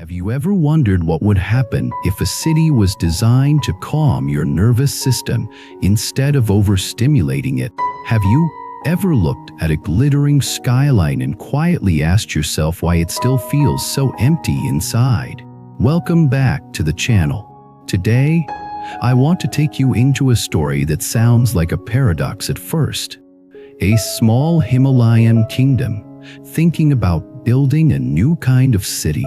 Have you ever wondered what would happen if a city was designed to calm your nervous system instead of overstimulating it? Have you ever looked at a glittering skyline and quietly asked yourself why it still feels so empty inside? Welcome back to the channel. Today, I want to take you into a story that sounds like a paradox at first. A small Himalayan kingdom thinking about building a new kind of city.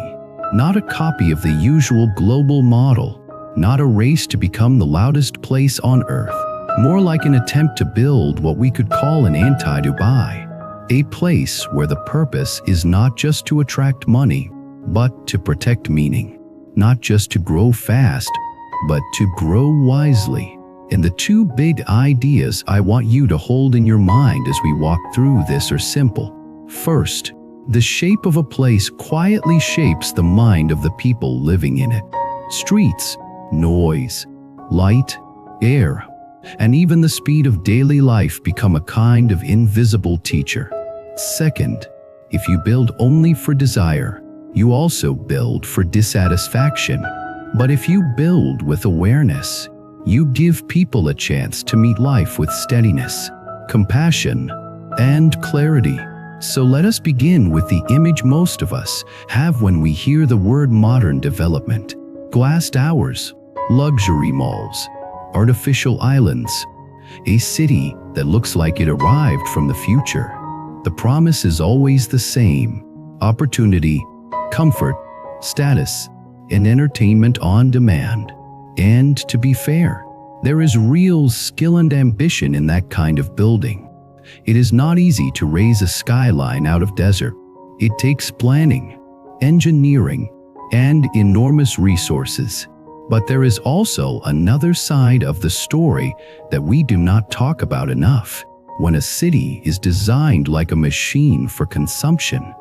Not a copy of the usual global model, not a race to become the loudest place on earth, more like an attempt to build what we could call an anti-Dubai, a place where the purpose is not just to attract money, but to protect meaning, not just to grow fast, but to grow wisely. And the two big ideas I want you to hold in your mind as we walk through this are simple. First, the shape of a place quietly shapes the mind of the people living in it. Streets, noise, light, air, and even the speed of daily life become a kind of invisible teacher. Second, if you build only for desire, you also build for dissatisfaction. But if you build with awareness, you give people a chance to meet life with steadiness, compassion, and clarity. So let us begin with the image most of us have when we hear the word modern development. Glass towers, luxury malls, artificial islands, a city that looks like it arrived from the future. The promise is always the same: opportunity, comfort, status, and entertainment on demand. And to be fair, there is real skill and ambition in that kind of building. It is not easy to raise a skyline out of desert. It takes planning, engineering, and enormous resources. But there is also another side of the story that we do not talk about enough. When a city is designed like a machine for consumption,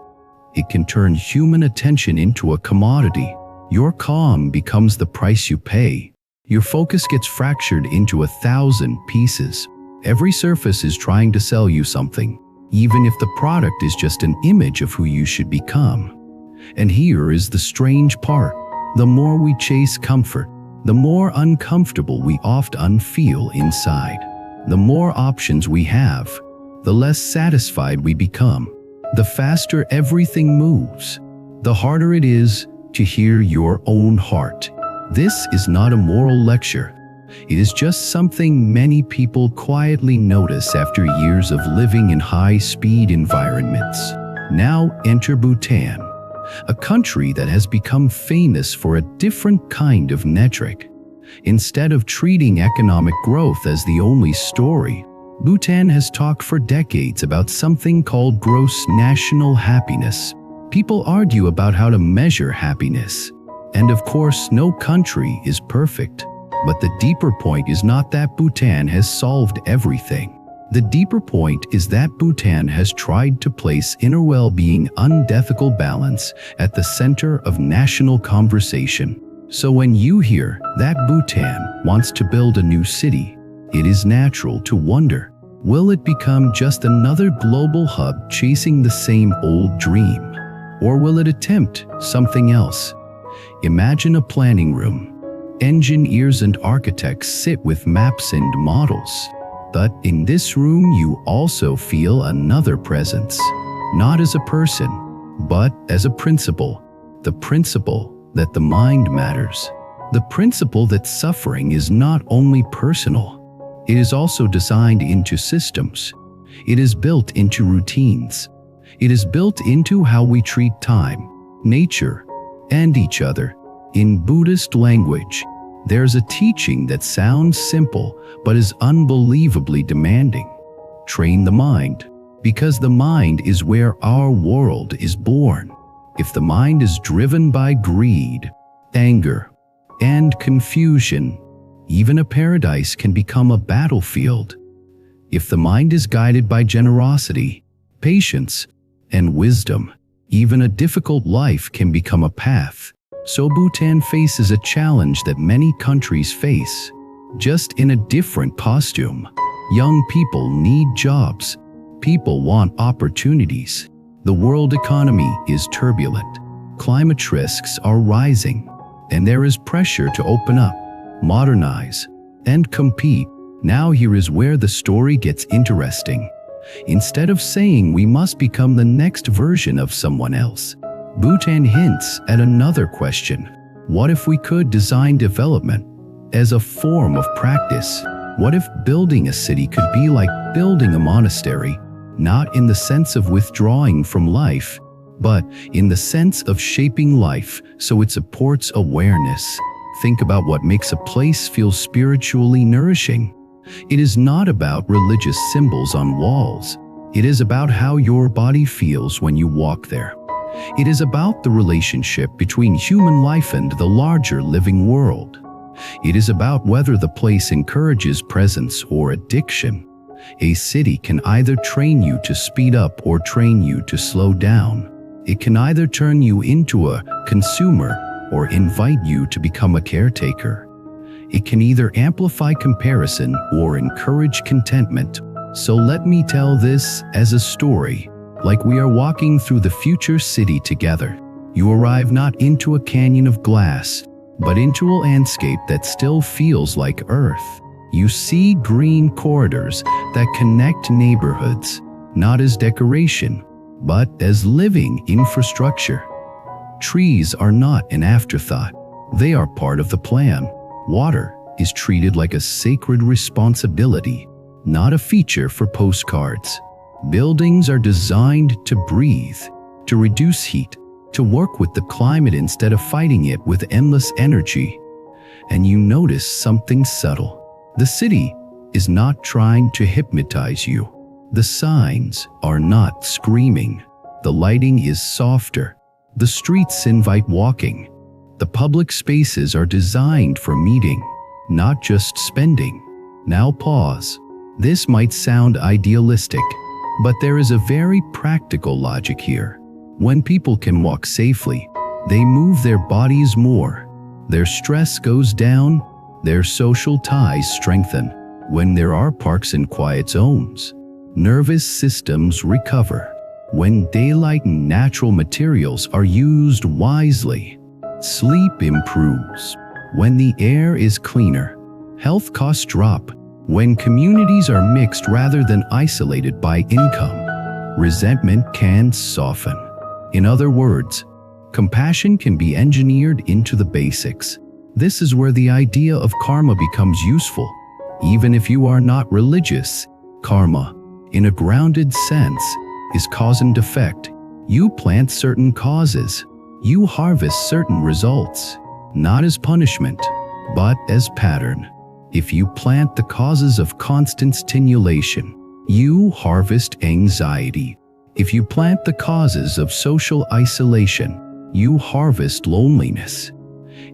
it can turn human attention into a commodity. Your calm becomes the price you pay. Your focus gets fractured into 1,000 pieces. Every surface is trying to sell you something, even if the product is just an image of who you should become. And here is the strange part. The more we chase comfort, the more uncomfortable we often feel inside. The more options we have, the less satisfied we become. The faster everything moves, the harder it is to hear your own heart. This is not a moral lecture. It is just something many people quietly notice after years of living in high-speed environments. Now enter Bhutan, a country that has become famous for a different kind of metric. Instead of treating economic growth as the only story, Bhutan has talked for decades about something called gross national happiness. People argue about how to measure happiness. And of course, no country is perfect. But the deeper point is not that Bhutan has solved everything. The deeper point is that Bhutan has tried to place inner well-being and ethical balance at the center of national conversation. So when you hear that Bhutan wants to build a new city, it is natural to wonder, will it become just another global hub chasing the same old dream? Or will it attempt something else? Imagine a planning room. Engineers and architects sit with maps and models. But in this room you also feel another presence. Not as a person, but as a principle. The principle that the mind matters. The principle that suffering is not only personal. It is also designed into systems. It is built into routines. It is built into how we treat time, nature, and each other. In Buddhist language, there's a teaching that sounds simple but is unbelievably demanding. Train the mind, because the mind is where our world is born. If the mind is driven by greed, anger, and confusion, even a paradise can become a battlefield. If the mind is guided by generosity, patience, and wisdom, even a difficult life can become a path. So Bhutan faces a challenge that many countries face, just in a different costume. Young people need jobs. People want opportunities. The world economy is turbulent. Climate risks are rising, and there is pressure to open up, modernize, and compete. Now here is where the story gets interesting. Instead of saying we must become the next version of someone else, Bhutan hints at another question. What if we could design development as a form of practice? What if building a city could be like building a monastery, not in the sense of withdrawing from life, but in the sense of shaping life so it supports awareness? Think about what makes a place feel spiritually nourishing. It is not about religious symbols on walls. It is about how your body feels when you walk there. It is about the relationship between human life and the larger living world. It is about whether the place encourages presence or addiction. A city can either train you to speed up or train you to slow down. It can either turn you into a consumer or invite you to become a caretaker. It can either amplify comparison or encourage contentment. So let me tell this as a story, like we are walking through the future city together. You arrive not into a canyon of glass, but into a landscape that still feels like Earth. You see green corridors that connect neighborhoods, not as decoration, but as living infrastructure. Trees are not an afterthought. They are part of the plan. Water is treated like a sacred responsibility, not a feature for postcards. Buildings are designed to breathe, to reduce heat, to work with the climate instead of fighting it with endless energy. And you notice something subtle. The city is not trying to hypnotize you. The signs are not screaming. The lighting is softer. The streets invite walking. The public spaces are designed for meeting, not just spending. Now pause. This might sound idealistic, but there is a very practical logic here. When people can walk safely, they move their bodies more. Their stress goes down, their social ties strengthen. When there are parks and quiet zones, nervous systems recover. When daylight and natural materials are used wisely, sleep improves. When the air is cleaner, health costs drop. When communities are mixed rather than isolated by income, resentment can soften. In other words, compassion can be engineered into the basics. This is where the idea of karma becomes useful. Even if you are not religious, karma, in a grounded sense, is cause and effect. You plant certain causes. You harvest certain results, not as punishment, but as pattern. If you plant the causes of constant stimulation, you harvest anxiety. If you plant the causes of social isolation, you harvest loneliness.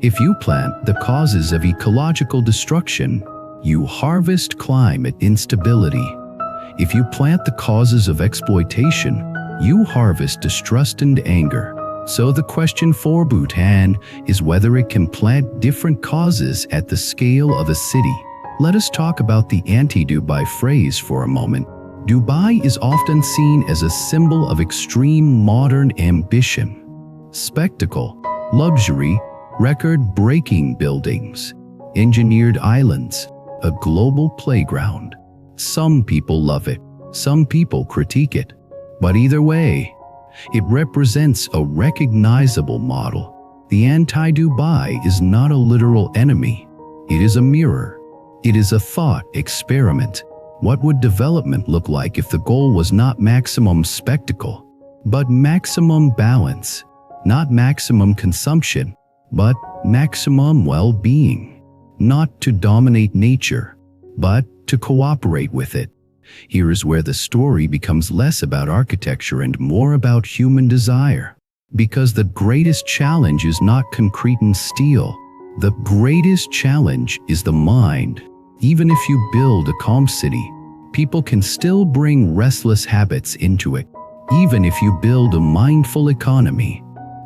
If you plant the causes of ecological destruction, you harvest climate instability. If you plant the causes of exploitation, you harvest distrust and anger. So the question for Bhutan is whether it can plant different causes at the scale of a city. Let us talk about the anti-Dubai phrase for a moment. Dubai is often seen as a symbol of extreme modern ambition, spectacle, luxury, record-breaking buildings, engineered islands, a global playground. Some people love it, some people critique it, but either way, it represents a recognizable model. The anti-Dubai is not a literal enemy. It is a mirror. It is a thought experiment. What would development look like if the goal was not maximum spectacle, but maximum balance? Not maximum consumption, but maximum well-being. Not to dominate nature, but to cooperate with it. Here is where the story becomes less about architecture and more about human desire. Because the greatest challenge is not concrete and steel. The greatest challenge is the mind. Even if you build a calm city, people can still bring restless habits into it. Even if you build a mindful economy,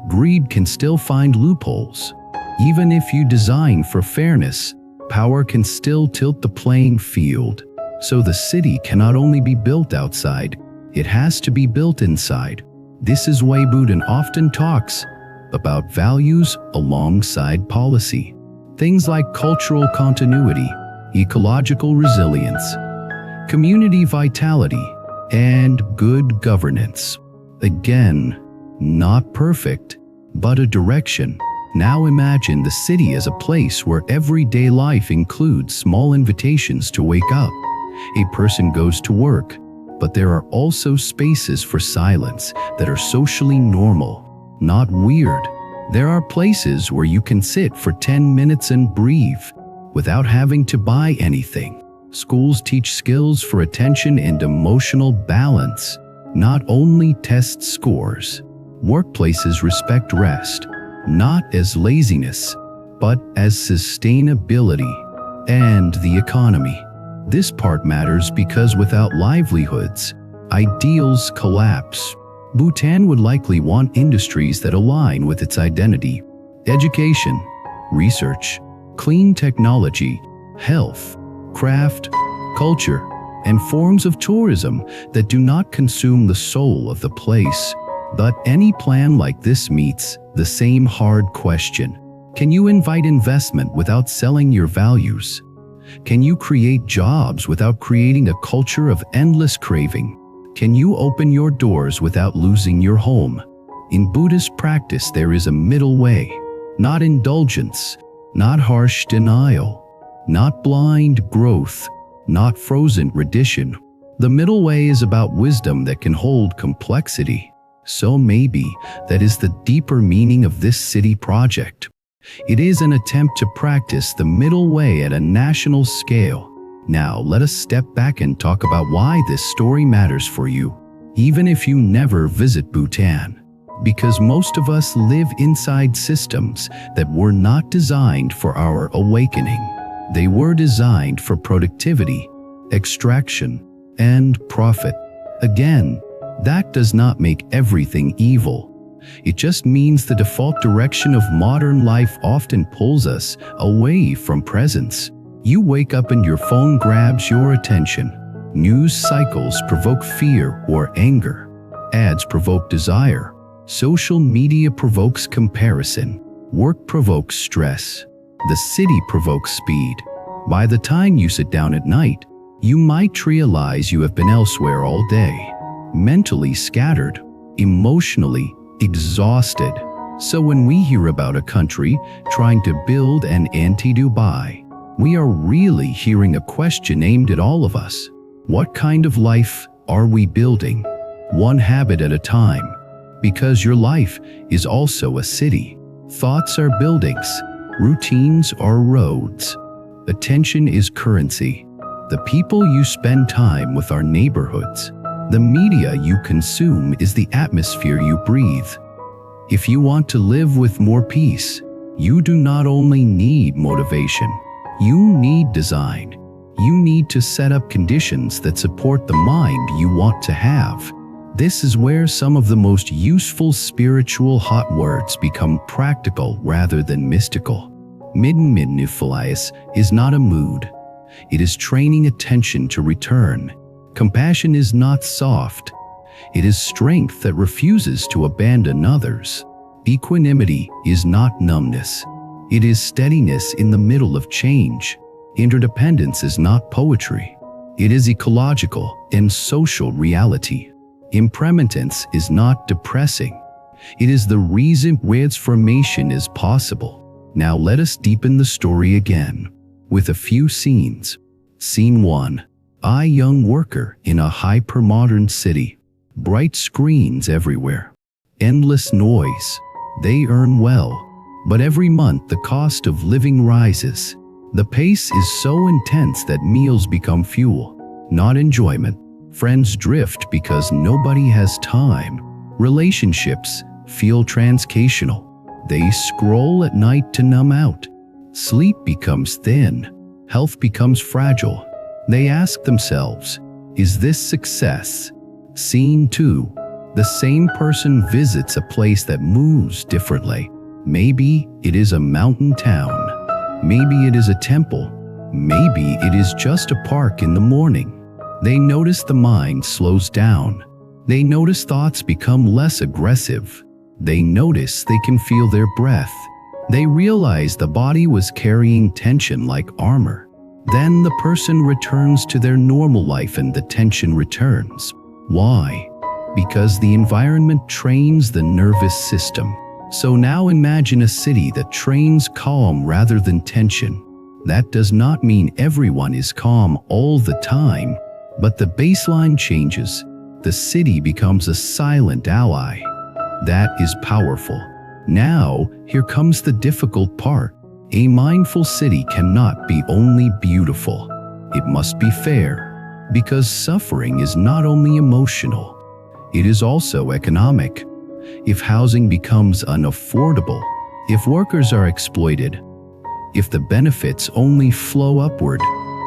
greed can still find loopholes. Even if you design for fairness, power can still tilt the playing field. So the city cannot only be built outside, it has to be built inside. This is why Bhutan often talks about values alongside policy. Things like cultural continuity, ecological resilience, community vitality, and good governance. Again, not perfect, but a direction. Now imagine the city as a place where everyday life includes small invitations to wake up. A person goes to work, but there are also spaces for silence that are socially normal, not weird. There are places where you can sit for 10 minutes and breathe without having to buy anything. Schools teach skills for attention and emotional balance, not only test scores. Workplaces respect rest, not as laziness, but as sustainability. And the economy. This part matters because without livelihoods, ideals collapse. Bhutan would likely want industries that align with its identity: education, research, clean technology, health, craft, culture, and forms of tourism that do not consume the soul of the place. But any plan like this meets the same hard question. Can you invite investment without selling your values? Can you create jobs without creating a culture of endless craving? Can you open your doors without losing your home? In Buddhist practice, there is a middle way. Not indulgence, not harsh denial, not blind growth, not frozen reddition. The middle way is about wisdom that can hold complexity. So maybe that is the deeper meaning of this city project. It is an attempt to practice the middle way at a national scale. Now let us step back and talk about why this story matters for you, even if you never visit Bhutan. Because most of us live inside systems that were not designed for our awakening. They were designed for productivity, extraction, and profit. Again, that does not make everything evil. It just means the default direction of modern life often pulls us away from presence. You wake up and your phone grabs your attention. News cycles provoke fear or anger. Ads provoke desire. Social media provokes comparison. Work provokes stress. The city provokes speed. By the time you sit down at night, you might realize you have been elsewhere all day. Mentally scattered, emotionally exhausted. So when we hear about a country trying to build an anti-Dubai, we are really hearing a question aimed at all of us. What kind of life are we building? One habit at a time. Because your life is also a city. Thoughts are buildings. Routines are roads. Attention is currency. The people you spend time with are neighborhoods. The media you consume is the atmosphere you breathe. If you want to live with more peace, you do not only need motivation, you need design. You need to set up conditions that support the mind you want to have. This is where some of the most useful spiritual hot words become practical rather than mystical. Mindfulness is not a mood. It is training attention to return. Compassion is not soft. It is strength that refuses to abandon others. Equanimity is not numbness. It is steadiness in the middle of change. Interdependence is not poetry. It is ecological and social reality. Impermanence is not depressing. It is the reason transformation is possible. Now let us deepen the story again with a few scenes. Scene 1. A young worker in a hyper-modern city. Bright screens everywhere. Endless noise. They earn well, but every month the cost of living rises. The pace is so intense that meals become fuel, not enjoyment. Friends drift because nobody has time. Relationships feel transactional. They scroll at night to numb out. Sleep becomes thin. Health becomes fragile. They ask themselves, is this success? Scene 2. The same person visits a place that moves differently. Maybe it is a mountain town. Maybe it is a temple. Maybe it is just a park in the morning. They notice the mind slows down. They notice thoughts become less aggressive. They notice they can feel their breath. They realize the body was carrying tension like armor. Then the person returns to their normal life and the tension returns. Why? Because the environment trains the nervous system. So now imagine a city that trains calm rather than tension. That does not mean everyone is calm all the time, but the baseline changes. The city becomes a silent ally. That is powerful. Now, here comes the difficult part. A mindful city cannot be only beautiful. It must be fair, because suffering is not only emotional, it is also economic. If housing becomes unaffordable, if workers are exploited, if the benefits only flow upward,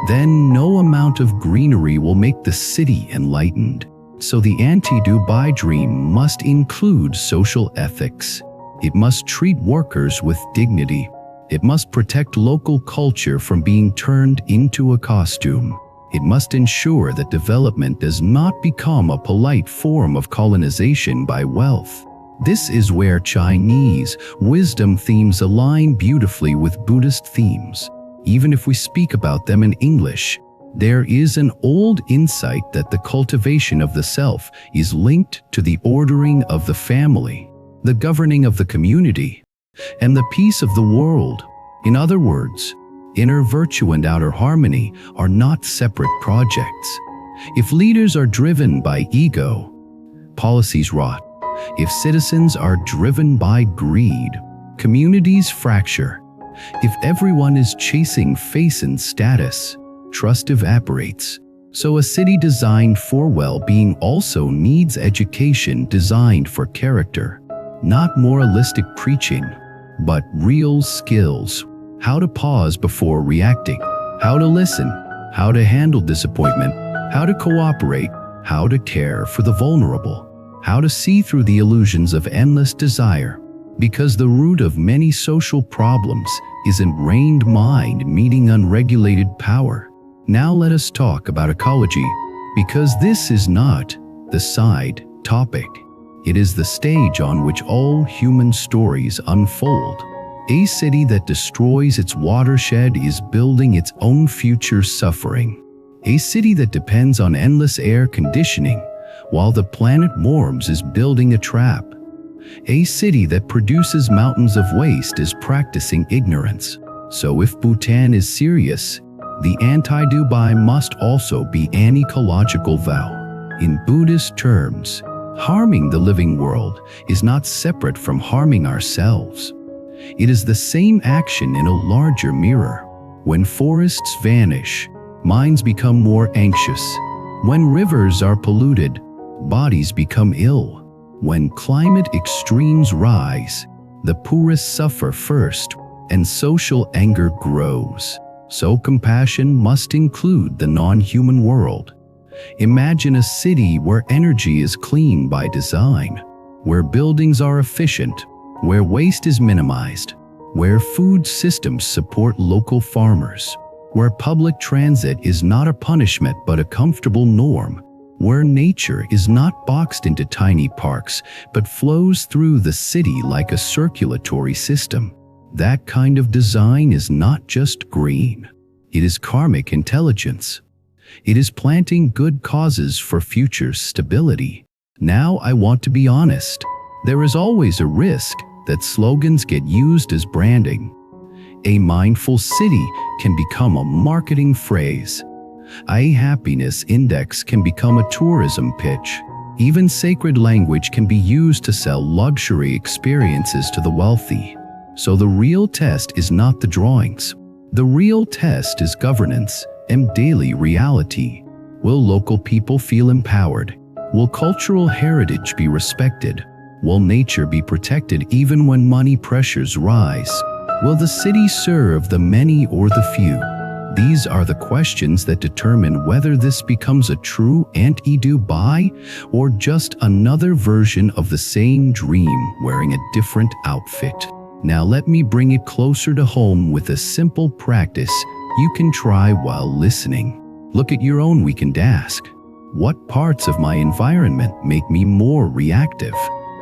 then no amount of greenery will make the city enlightened. So the anti-Dubai dream must include social ethics. It must treat workers with dignity. It must protect local culture from being turned into a costume. It must ensure that development does not become a polite form of colonization by wealth. This is where Chinese wisdom themes align beautifully with Buddhist themes. Even if we speak about them in English, there is an old insight that the cultivation of the self is linked to the ordering of the family, the governing of the community, and the peace of the world. In other words, inner virtue and outer harmony are not separate projects. If leaders are driven by ego, policies rot. If citizens are driven by greed, communities fracture. If everyone is chasing face and status, trust evaporates. So a city designed for well-being also needs education designed for character. Not moralistic preaching, but real skills. How to pause before reacting, how to listen, how to handle disappointment, how to cooperate, how to care for the vulnerable, how to see through the illusions of endless desire. Because the root of many social problems is ingrained mind meeting unregulated power. Now let us talk about ecology, because this is not the side topic. It is the stage on which all human stories unfold. A city that destroys its watershed is building its own future suffering. A city that depends on endless air conditioning while the planet warms is building a trap. A city that produces mountains of waste is practicing ignorance. So if Bhutan is serious, the anti-Dubai must also be an ecological vow. In Buddhist terms, harming the living world is not separate from harming ourselves. It is the same action in a larger mirror. When forests vanish, minds become more anxious. When rivers are polluted, bodies become ill. When climate extremes rise, the poorest suffer first, and social anger grows. So compassion must include the non-human world. Imagine a city where energy is clean by design, where buildings are efficient, where waste is minimized, where food systems support local farmers, where public transit is not a punishment but a comfortable norm, where nature is not boxed into tiny parks but flows through the city like a circulatory system. That kind of design is not just green. It is karmic intelligence. It is planting good causes for future stability. Now I want to be honest. There is always a risk that slogans get used as branding. A mindful city can become a marketing phrase. A happiness index can become a tourism pitch. Even sacred language can be used to sell luxury experiences to the wealthy. So the real test is not the drawings. The real test is governance and daily reality. Will local people feel empowered? Will cultural heritage be respected? Will nature be protected even when money pressures rise? Will the city serve the many or the few? These are the questions that determine whether this becomes a true anti-Dubai or just another version of the same dream wearing a different outfit. Now let me bring it closer to home with a simple practice you can try while listening. Look at your own week and ask, what parts of my environment make me more reactive?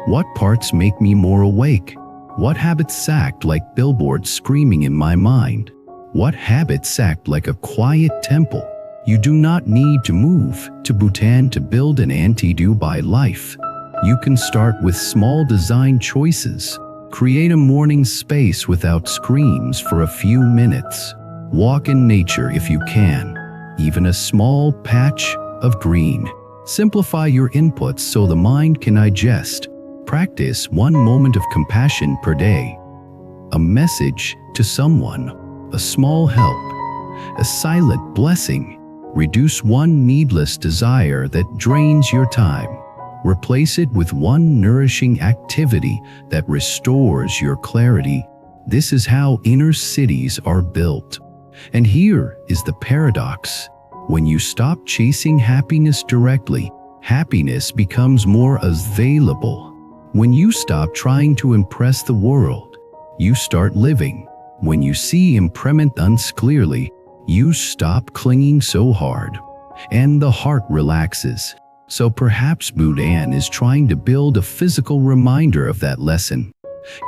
What parts make me more awake? What habits act like billboards screaming in my mind? What habits act like a quiet temple? You do not need to move to Bhutan to build an anti-Dubai life. You can start with small design choices. Create a morning space without screens for a few minutes. Walk in nature if you can, even a small patch of green. Simplify your inputs so the mind can digest. Practice 1 moment of compassion per day. A message to someone, a small help, a silent blessing. Reduce one needless desire that drains your time. Replace it with one nourishing activity that restores your clarity. This is how inner cities are built. And here is the paradox. When you stop chasing happiness directly, happiness becomes more available. When you stop trying to impress the world, you start living. When you see impermanence clearly, you stop clinging so hard, and the heart relaxes. So perhaps Bhutan is trying to build a physical reminder of that lesson,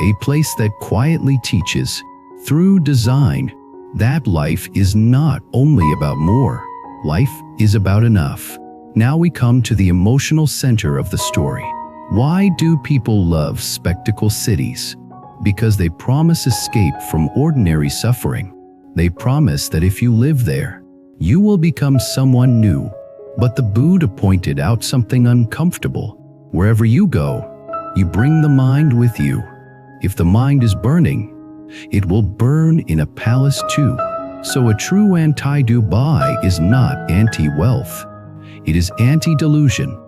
a place that quietly teaches, through design, that life is not only about more, life is about enough. Now we come to the emotional center of the story. Why do people love spectacle cities? Because they promise escape from ordinary suffering. They promise that if you live there, you will become someone new. But the Buddha pointed out something uncomfortable. Wherever you go, you bring the mind with you. If the mind is burning, it will burn in a palace too. So a true anti-Dubai is not anti-wealth. It is anti-delusion.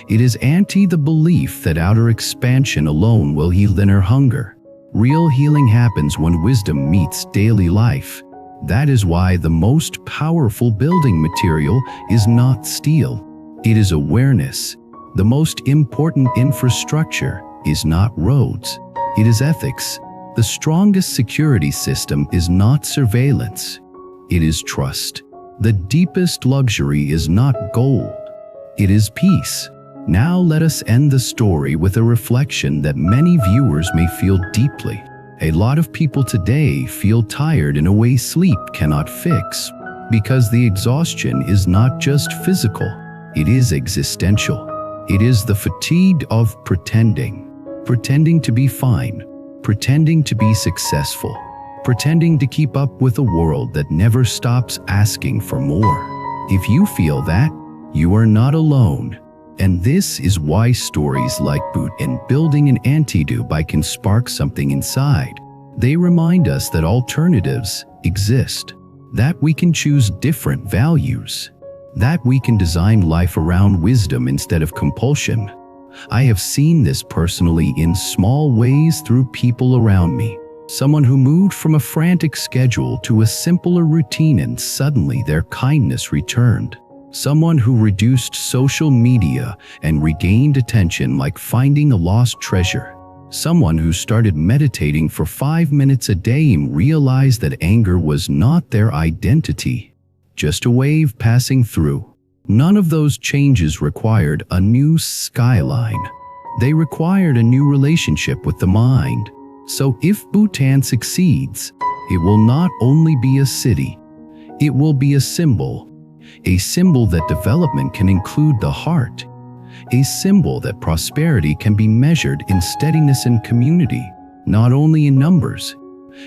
It is anti the belief that outer expansion alone will heal inner hunger. Real healing happens when wisdom meets daily life. That is why the most powerful building material is not steel. It is awareness. The most important infrastructure is not roads. It is ethics. The strongest security system is not surveillance. It is trust. The deepest luxury is not gold. It is peace. Now let us end the story with a reflection that many viewers may feel deeply. A lot of people today feel tired in a way sleep cannot fix, because the exhaustion is not just physical, it is existential. It is the fatigue of pretending to be fine, pretending to be successful, pretending to keep up with a world that never stops asking for more. If you feel that, you are not alone. And this is why stories like Bhutan building an anti-Dubai can spark something inside. They remind us that alternatives exist, that we can choose different values, that we can design life around wisdom instead of compulsion. I have seen this personally in small ways through people around me. Someone who moved from a frantic schedule to a simpler routine and suddenly their kindness returned. Someone who reduced social media and regained attention like finding a lost treasure. Someone who started meditating for 5 minutes a day and realized that anger was not their identity, just a wave passing through. None of those changes required a new skyline. They required a new relationship with the mind. So if Bhutan succeeds, it will not only be a city, it will be a symbol that development can include the heart, a symbol that prosperity can be measured in steadiness and community, not only in numbers,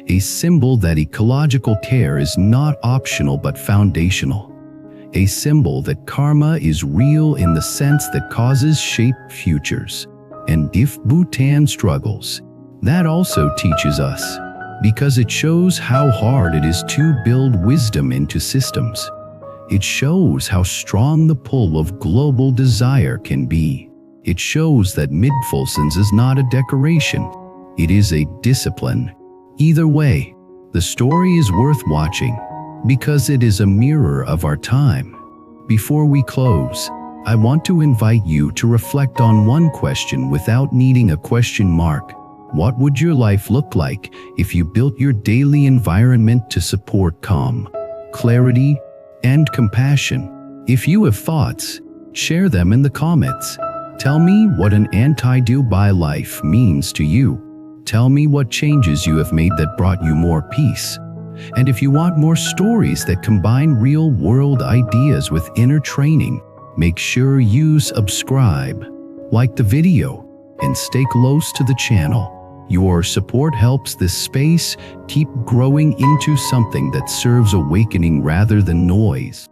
a symbol that ecological care is not optional but foundational, a symbol that karma is real in the sense that causes shape futures. And if Bhutan struggles, that also teaches us, because it shows how hard it is to build wisdom into systems. It shows how strong the pull of global desire can be. It shows that mindfulness is not a decoration, it is a discipline. Either way, the story is worth watching, because it is a mirror of our time. Before we close, I want to invite you to reflect on one question without needing a question mark. What would your life look like if you built your daily environment to support calm, clarity, and compassion? If you have thoughts, share them in the comments. Tell me what an anti-Dubai life means to you. Tell me what changes you have made that brought you more peace. And if you want more stories that combine real-world ideas with inner training, make sure you subscribe, like the video, and stay close to the channel. Your support helps this space keep growing into something that serves awakening rather than noise.